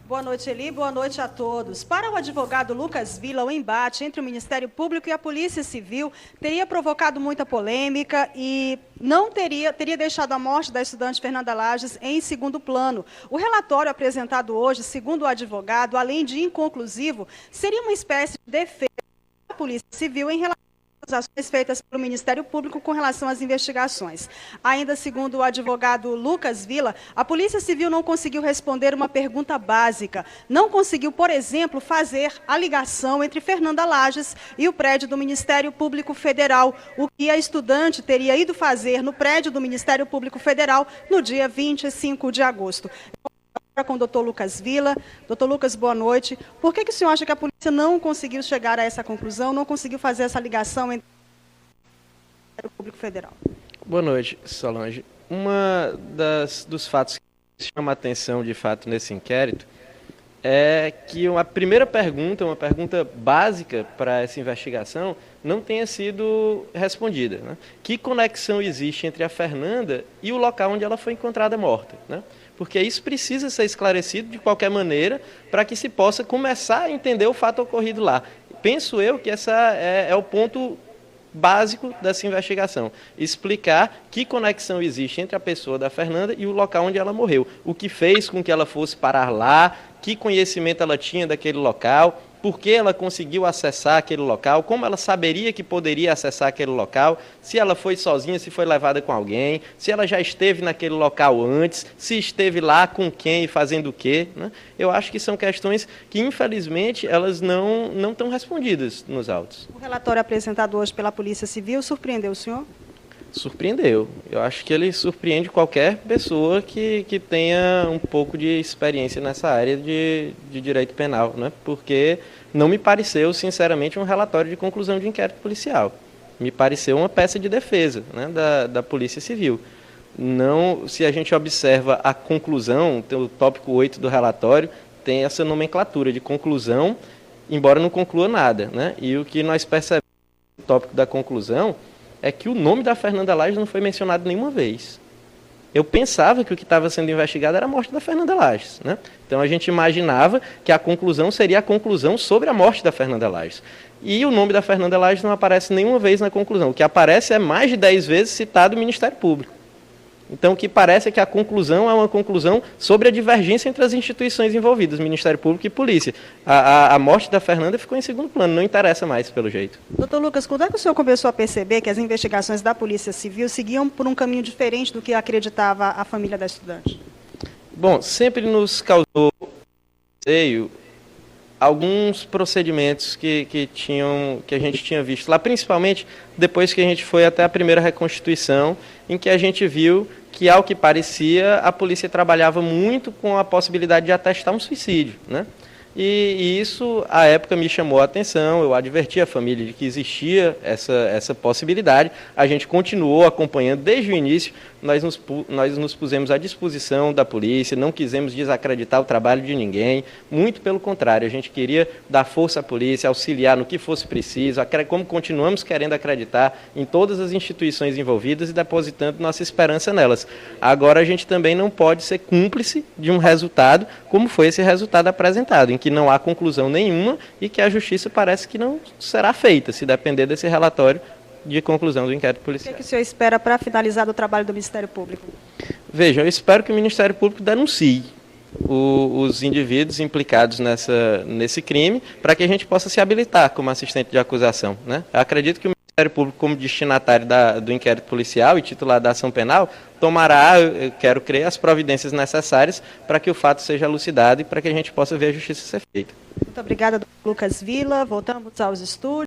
Boa noite, Eli. Boa noite a todos. Para o advogado Lucas Villa, o embate entre o Ministério Público e a Polícia Civil teria provocado muita polêmica e não teria deixado a morte da estudante Fernanda Lages em segundo plano. O relatório apresentado hoje, segundo o advogado, além de inconclusivo, seria uma espécie de defesa da Polícia Civil em relação às ações feitas pelo Ministério Público com relação às investigações. Ainda segundo o advogado Lucas Villa, a Polícia Civil não conseguiu responder uma pergunta básica. Não conseguiu, por exemplo, fazer a ligação entre Fernanda Lages e o prédio do Ministério Público Federal, o que a estudante teria ido fazer no prédio do Ministério Público Federal no dia 25 de agosto. Com o doutor Lucas Villa. Doutor Lucas, boa noite. Por que o senhor acha que a polícia não conseguiu chegar a essa conclusão, não conseguiu fazer essa ligação entre o Ministério Público Federal? Boa noite, Solange. Dos fatos que chama a atenção, de fato, nesse inquérito, é que uma primeira pergunta, uma pergunta básica para essa investigação, não tenha sido respondida, né? Que conexão existe entre a Fernanda e o local onde ela foi encontrada morta, né? Porque isso precisa ser esclarecido de qualquer maneira para que se possa começar a entender o fato ocorrido lá. Penso eu que esse é o ponto básico dessa investigação, explicar que conexão existe entre a pessoa da Fernanda e o local onde ela morreu, o que fez com que ela fosse parar lá, que conhecimento ela tinha daquele local, por que ela conseguiu acessar aquele local, como ela saberia que poderia acessar aquele local, se ela foi sozinha, se foi levada com alguém, se ela já esteve naquele local antes, se esteve lá com quem e fazendo o quê, né? Eu acho que são questões que, infelizmente, elas não estão respondidas nos autos. O relatório apresentado hoje pela Polícia Civil surpreendeu o senhor? Surpreendeu. Eu acho que ele surpreende qualquer pessoa que tenha um pouco de experiência nessa área de direito penal, né? Porque não me pareceu, sinceramente, um relatório de conclusão de inquérito policial. Me pareceu uma peça de defesa, né, da Polícia Civil. Não, se a gente observa a conclusão, o tópico 8 do relatório, tem essa nomenclatura de conclusão, embora não conclua nada, né? E o que nós percebemos no tópico da conclusão é que o nome da Fernanda Lages não foi mencionado nenhuma vez. Eu pensava que o que estava sendo investigado era a morte da Fernanda Lages, né? Então a gente imaginava que a conclusão seria a conclusão sobre a morte da Fernanda Lages. E o nome da Fernanda Lages não aparece nenhuma vez na conclusão. O que aparece é mais de 10 vezes citado o Ministério Público. Então o que parece é que a conclusão é uma conclusão sobre a divergência entre as instituições envolvidas, Ministério Público e Polícia. A morte da Fernanda ficou em segundo plano, não interessa mais, pelo jeito. Doutor Lucas, quando é que o senhor começou a perceber que as investigações da Polícia Civil seguiam por um caminho diferente do que acreditava a família da estudante? Bom, sempre nos causou receio alguns procedimentos que a gente tinha visto lá, principalmente depois que a gente foi até a primeira reconstituição, em que a gente viu que, ao que parecia, a polícia trabalhava muito com a possibilidade de atestar um suicídio, né? E isso, à época, me chamou a atenção, eu adverti a família de que existia essa possibilidade, a gente continuou acompanhando desde o início, nós nos pusemos à disposição da polícia, não quisemos desacreditar o trabalho de ninguém, muito pelo contrário, a gente queria dar força à polícia, auxiliar no que fosse preciso, como continuamos querendo acreditar em todas as instituições envolvidas e depositando nossa esperança nelas. Agora a gente também não pode ser cúmplice de um resultado, como foi esse resultado apresentado, em que não há conclusão nenhuma e que a justiça parece que não será feita, se depender desse relatório de conclusão do inquérito policial. O que o senhor espera para finalizar o trabalho do Ministério Público? Vejam, eu espero que o Ministério Público denuncie os indivíduos implicados nesse crime, para que a gente possa se habilitar como assistente de acusação, né? Eu acredito que o Ministério Público, como destinatário do inquérito policial e titular da ação penal, tomará, eu quero crer, as providências necessárias para que o fato seja elucidado e para que a gente possa ver a justiça ser feita. Muito obrigada, Lucas Villa. Voltamos aos estúdios.